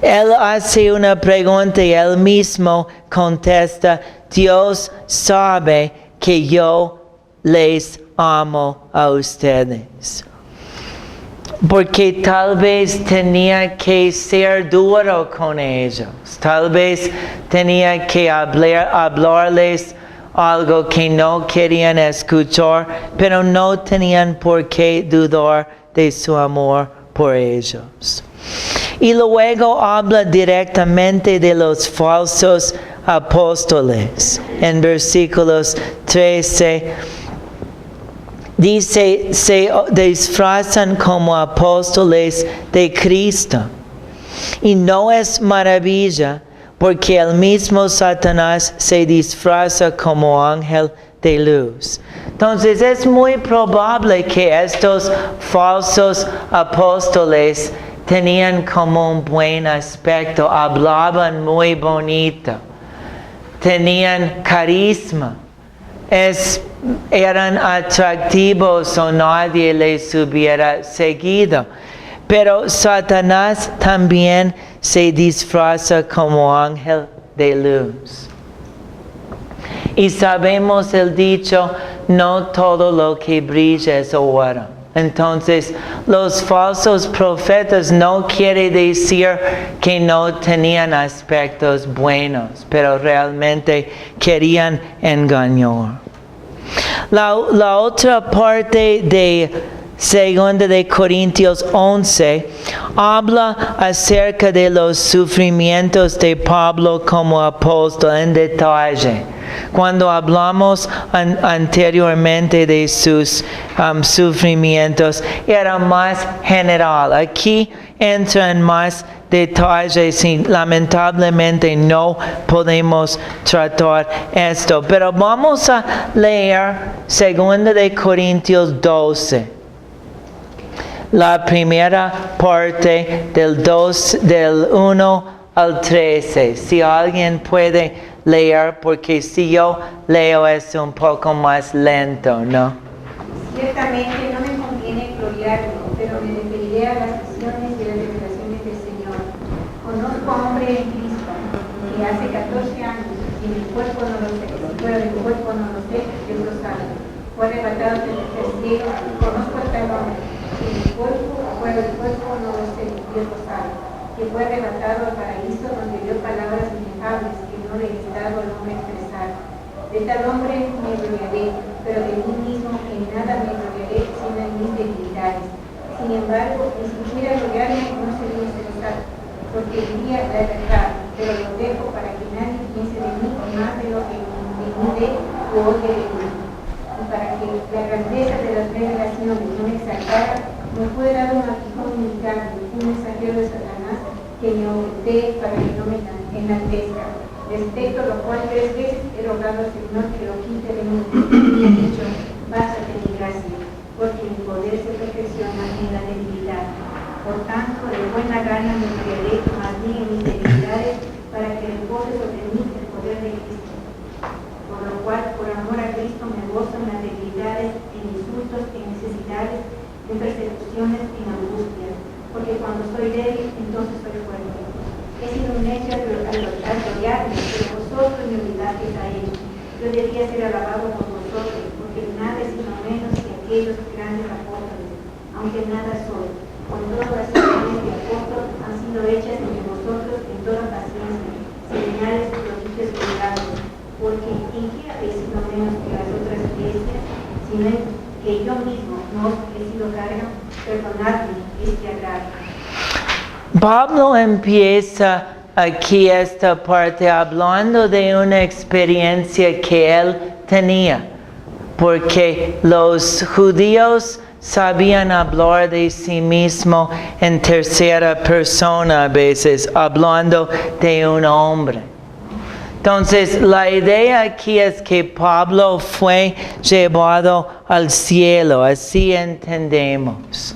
Él hace una pregunta y él mismo contesta, Dios sabe que yo les amo a ustedes. Porque tal vez tenía que ser duro con ellos. Tal vez tenía que hablarles algo que no querían escuchar, pero no tenían por qué dudar de su amor por ellos. Y luego habla directamente de los falsos apóstoles. En versículos 13 dice, se disfrazan como apóstoles de Cristo. Y no es maravilla, porque el mismo Satanás se disfraza como ángel de luz. Entonces es muy probable que estos falsos apóstoles tenían como un buen aspecto, hablaban muy bonito, tenían carisma, eran atractivos o nadie les hubiera seguido. Pero Satanás también se disfraza como ángel de luz. Y sabemos el dicho, no todo lo que brilla es oro. Entonces, los falsos profetas no quiere decir que no tenían aspectos buenos, pero realmente querían engañar. La otra parte de 2 de Corintios 11 habla acerca de los sufrimientos de Pablo como apóstol en detalle. Cuando hablamos anteriormente de sus sufrimientos, era más general. Aquí entra en más detalles y lamentablemente no podemos tratar esto. Pero vamos a leer 2 de Corintios 12. La primera parte del 1 al 13. Si alguien puede leer, porque si yo leo es un poco más lento, ¿no? Ciertamente no me conviene gloriarme, pero me referiré a las visiones y las revelaciones del Señor. Conozco a un hombre en Cristo que hace 14 años, y en el cuerpo no lo sé, si fuera del cuerpo no lo sé, Dios lo sabe. Fue arrebatado del cielo, conozco a tal hombre, que en el cuerpo o fuera del cuerpo no lo sé, Dios lo sabe. Que fue arrebatado al paraíso donde dio palabras inefables que no le es dado al hombre expresar. De tal hombre me gloriaré, pero de mí mismo en nada me gloriaré sino en mis debilidades. Sin embargo, ni siquiera gloriarme no sería interesante, porque diría la verdad, pero lo dejo para que nadie piense de mí más de lo que de mí dé o oye de mí. Y para que la grandeza de las revelaciones no me exaltara, me fue dado un aguijón inevitable, un mensajero de Satanás que me oculté para que no me enaltezca. Respecto a lo cual 3 veces he rogado al Señor que lo quite de mí, y he dicho, bástate mi gracia, porque mi poder se perfecciona en la debilidad. Por tanto, de buena gana me gloriaré más bien en mis debilidades, para que repose sobre mí el poder de Cristo. Por lo cual, por amor a Cristo, me gozo en las debilidades, en insultos, en necesidades, en persecuciones, en angustias, porque cuando soy débil, entonces soy fuerte. He sido un necio al gloriarme, pero vosotros me olvidasteis a ellos. Yo debía ser alabado por vosotros, porque nada es sino menos que aquellos grandes apóstoles, aunque nada soy. Con todas las señales de apóstol han sido hechas entre vosotros en toda paciencia, señales, prodigios y milagros, porque ¿en qué habéis sido menos que las otras iglesias? Sino en que yo mismo no os he sido carga, perdonadme este agravio. Pablo empieza aquí esta parte hablando de una experiencia que él tenía, porque los judíos sabían hablar de sí mismo en tercera persona a veces, hablando de un hombre. Entonces, la idea aquí es que Pablo fue llevado al cielo, así entendemos.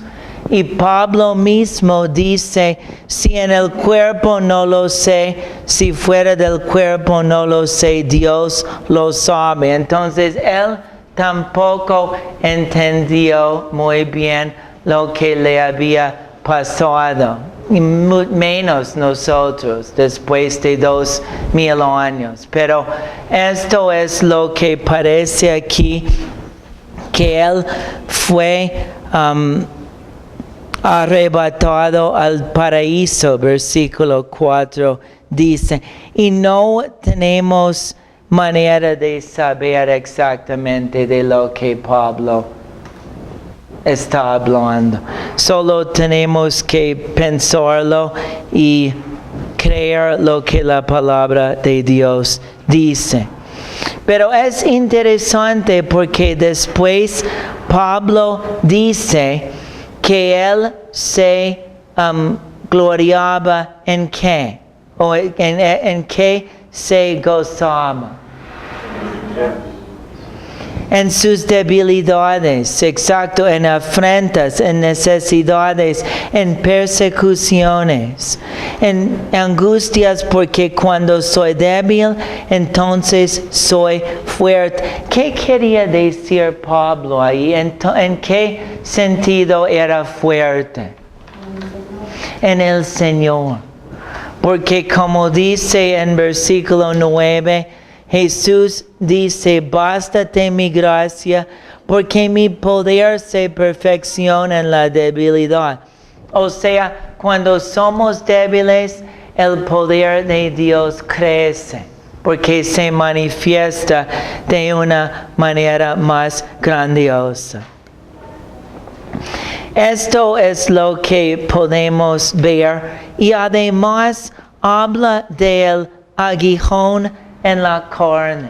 Y Pablo mismo dice, si en el cuerpo no lo sé, si fuera del cuerpo no lo sé, Dios lo sabe. Entonces, él tampoco entendió muy bien lo que le había pasado. Y menos nosotros, después de 2000 años. Pero esto es lo que parece aquí, que él fue arrebatado al paraíso, versículo 4 dice, y no tenemos manera de saber exactamente de lo que Pablo está hablando. Solo tenemos que pensarlo y creer lo que la palabra de Dios dice. Pero es interesante porque después Pablo dice que él se gloriaba en qué, o en qué se gozaba. en sus debilidades, exacto, en afrentas, en necesidades, en persecuciones, en angustias, porque cuando soy débil, entonces soy fuerte. ¿Qué quería decir Pablo ahí? ¿En qué sentido era fuerte? En el Señor. Porque como dice en versículo 9, Jesús dice, bástate mi gracia, porque mi poder se perfecciona en la debilidad. O sea, cuando somos débiles, el poder de Dios crece, porque se manifiesta de una manera más grandiosa. Esto es lo que podemos ver, y además habla del aguijón en la carne.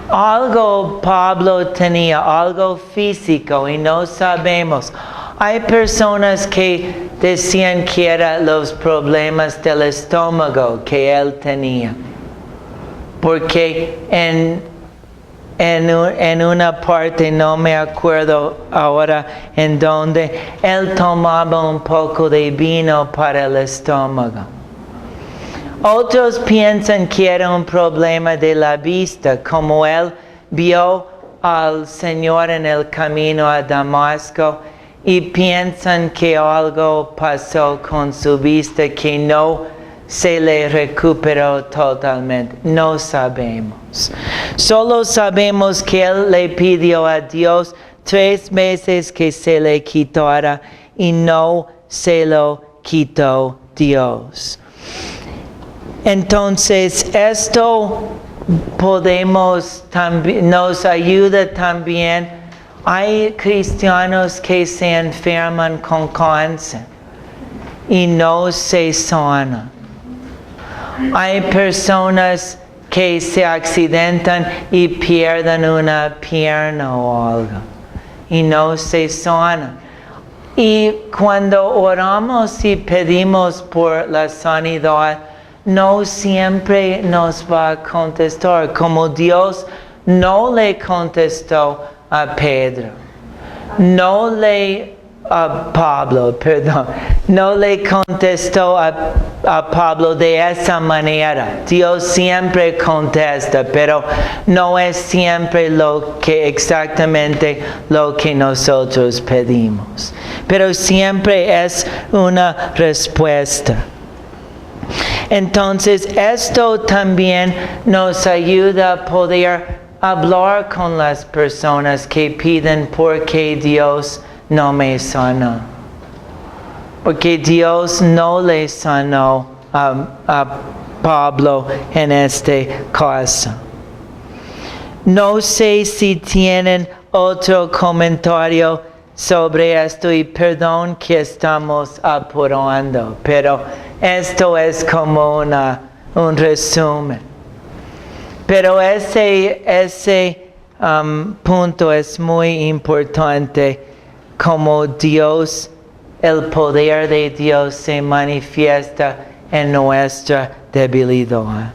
Algo Pablo tenía, algo físico, y no sabemos. Hay personas que decían que eran los problemas del estómago que él tenía. Porque en una parte, no me acuerdo ahora en dónde, él tomaba un poco de vino para el estómago. Otros piensan que era un problema de la vista, como él vio al Señor en el camino a Damasco, y piensan que algo pasó con su vista que no se le recuperó totalmente. No sabemos. Solo sabemos que él le pidió a Dios 3 veces que se le quitara, y no se lo quitó Dios. Entonces, esto nos ayuda también. Hay cristianos que se enferman con cáncer y no se sanan. Hay personas que se accidentan y pierden una pierna o algo y no se sanan. Y cuando oramos y pedimos por la sanidad, no siempre nos va a contestar, como Dios no le contestó a Pedro, no le contestó a Pablo de esa manera. Dios siempre contesta, pero no es siempre exactamente lo que nosotros pedimos. Pero siempre es una respuesta. Entonces, esto también nos ayuda a poder hablar con las personas que piden por qué Dios no me sanó. Porque Dios no le sanó a Pablo en este caso. No sé si tienen otro comentario sobre esto, y perdón que estamos apurando, pero esto es como un resumen. Pero ese punto es muy importante, como Dios, el poder de Dios se manifiesta en nuestra debilidad.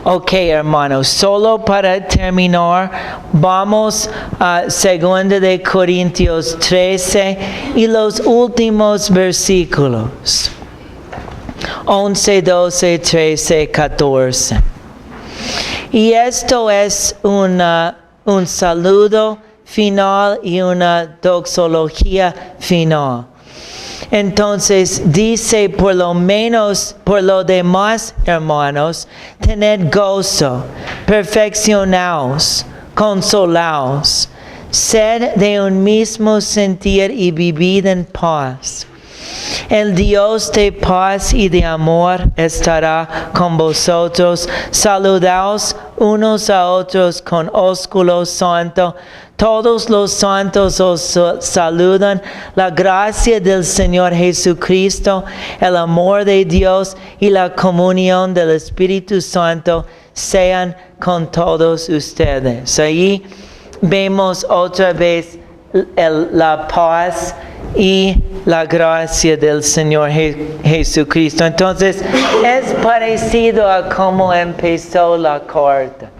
Ok, hermanos, solo para terminar, vamos a 2 de Corintios 13 y los últimos versículos. 11, 12, 13, 14. Y esto es un saludo final y una doxología final. Entonces dice, por lo demás, hermanos, tened gozo, perfeccionaos, consolaos, sed de un mismo sentir y vivid en paz. El Dios de paz y de amor estará con vosotros. Saludaos unos a otros con ósculo santo. Todos los santos os saludan. La gracia del Señor Jesucristo, el amor de Dios y la comunión del Espíritu Santo sean con todos ustedes. Ahí vemos otra vez la paz y la gracia del Señor Jesucristo. Entonces, es parecido a cómo empezó la carta.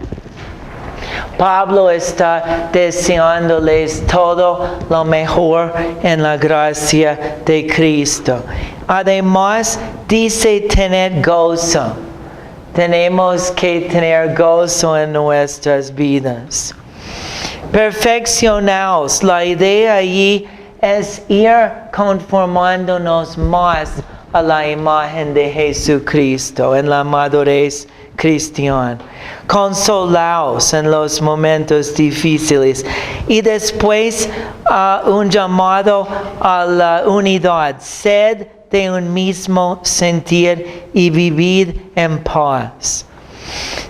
Pablo está deseándoles todo lo mejor en la gracia de Cristo. Además, dice tener gozo. Tenemos que tener gozo en nuestras vidas. Perfeccionaos. La idea allí es ir conformándonos más a la imagen de Jesucristo en la madurez cristiana. Consolaos en los momentos difíciles. Y después un llamado a la unidad. Sed de un mismo sentir y vivir en paz.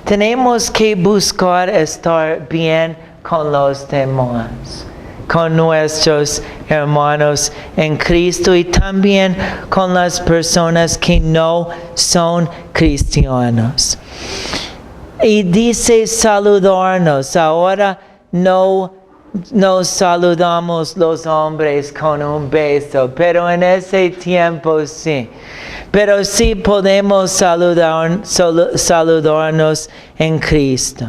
Tenemos que buscar estar bien con los demás, con nuestros hermanos en Cristo y también con las personas que no son cristianos. Y dice saludarnos. Ahora no nos saludamos los hombres con un beso, pero en ese tiempo sí. Pero sí podemos saludarnos en Cristo.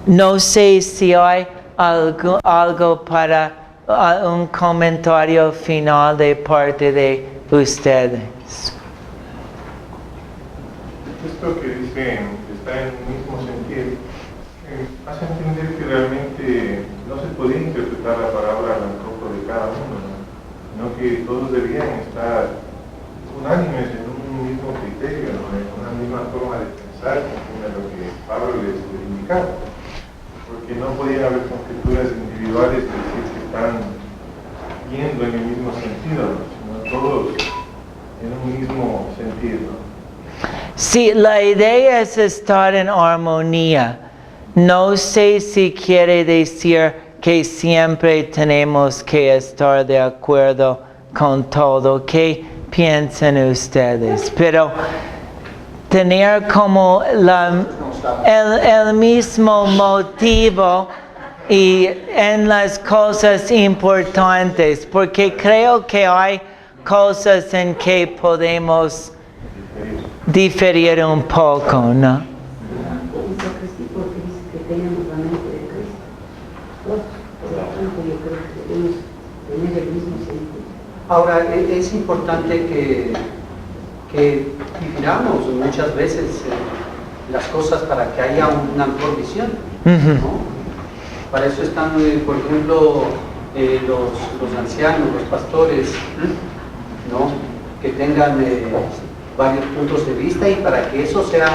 No sé si hay algo para un comentario final de parte de ustedes. Esto que dice está en el mismo sentido, hace entender que realmente no se podía interpretar la palabra al antojo de cada uno, ¿no? Sino que todos debían estar unánimes en un mismo criterio, ¿no? En una misma forma de pensar, conforme a lo que Pablo les indicaba. Porque no podía haber conjeturas individuales de decir que están yendo en el mismo sentido, ¿no? Sino todos en un mismo sentido, ¿no? Sí, la idea es estar en armonía. No sé si quiere decir que siempre tenemos que estar de acuerdo con todo. ¿Qué piensan ustedes? Pero tener como el mismo motivo y en las cosas importantes, porque creo que hay cosas en que podemos diferir un poco, ¿no? Ahora, es importante que difiramos muchas veces las cosas para que haya una mejor visión, ¿no? Para eso están, por ejemplo, los ancianos, los pastores, ¿no? Que tengan varios puntos de vista y para que eso sea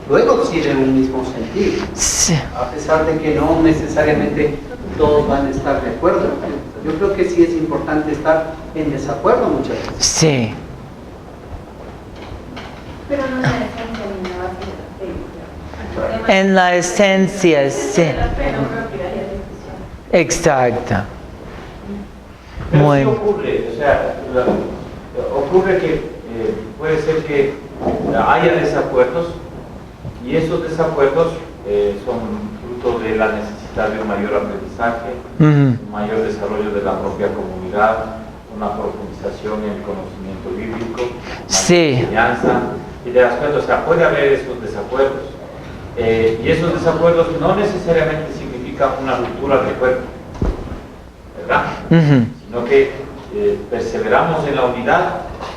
luego sí en un mismo sentido, Sí. a pesar de que no necesariamente todos van a estar de acuerdo. Yo creo que sí es importante estar en desacuerdo muchas veces. Sí. Pero no en la esencia ni en la base de la fe. En la esencia, sí. Exacto. Pero Muy sí ocurre, o sea, ocurre que puede ser que haya desacuerdos y esos desacuerdos son fruto de la necesidad de un mayor aprendizaje, un mayor desarrollo de la propia comunidad, una profundización en el conocimiento bíblico, Sí. enseñanza, y te das cuenta, o sea, puede haber esos desacuerdos. Y esos desacuerdos no necesariamente significan una ruptura del cuerpo, ¿verdad? Sino que perseveramos en la unidad,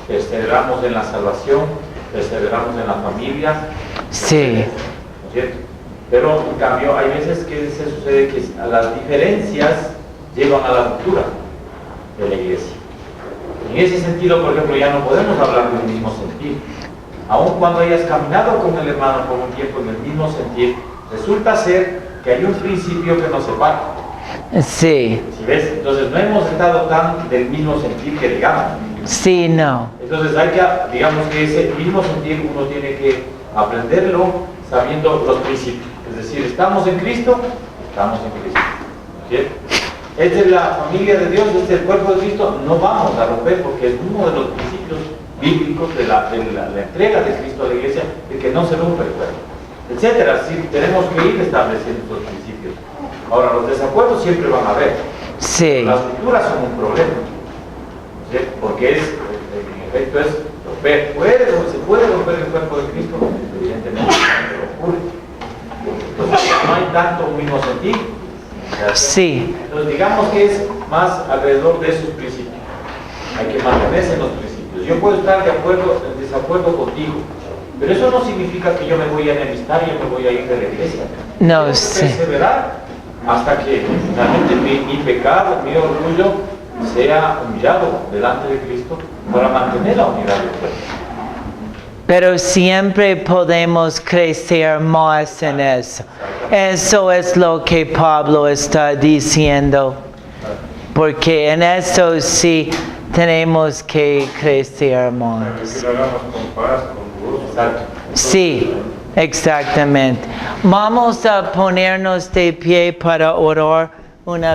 perseveramos en la salvación, perseveramos en la familia. Sí. ¿No es cierto? Pero en cambio hay veces que se sucede que las diferencias llevan a la ruptura de la iglesia. En ese sentido, por ejemplo, ya no podemos hablar del mismo sentir. Aun cuando hayas caminado con el hermano por un tiempo en el mismo sentir, resulta ser que hay un principio que nos separa. Sí. ¿Sí ves? Entonces no hemos estado tan del mismo sentir que digamos. Sí, no. Entonces hay que, digamos que ese mismo sentir uno tiene que aprenderlo sabiendo los principios. Es decir, estamos en Cristo, estamos en Cristo. ¿Cierto? Es de la familia de Dios, es del cuerpo de Cristo, no vamos a romper porque es uno de los principios bíblicos de la entrega de Cristo a la iglesia, de que no se rompe el cuerpo, etcétera. Así tenemos que ir estableciendo estos principios. Ahora, los desacuerdos siempre van a haber. Sí. Las rupturas son un problema, ¿sí? Porque en efecto es romper. ¿Se puede romper el cuerpo de Cristo? Evidentemente no ocurre. Entonces, no tanto un mismo sentido. Sí. Entonces digamos que es más alrededor de esos principios. Hay que mantenerse en los principios. Yo puedo estar de acuerdo, en desacuerdo contigo, pero eso no significa que yo me voy a enemistar y yo me voy a ir de la iglesia. No, Tengo que sí. perseverar hasta que finalmente mi pecado, mi orgullo sea humillado delante de Cristo para mantener la unidad del cuerpo. Pero siempre podemos crecer más en eso. Eso es lo que Pablo está diciendo. Porque en eso sí tenemos que crecer más. Que lo hagamos con paz, con gozo. Exacto. Sí, exactamente. Vamos a ponernos de pie para orar una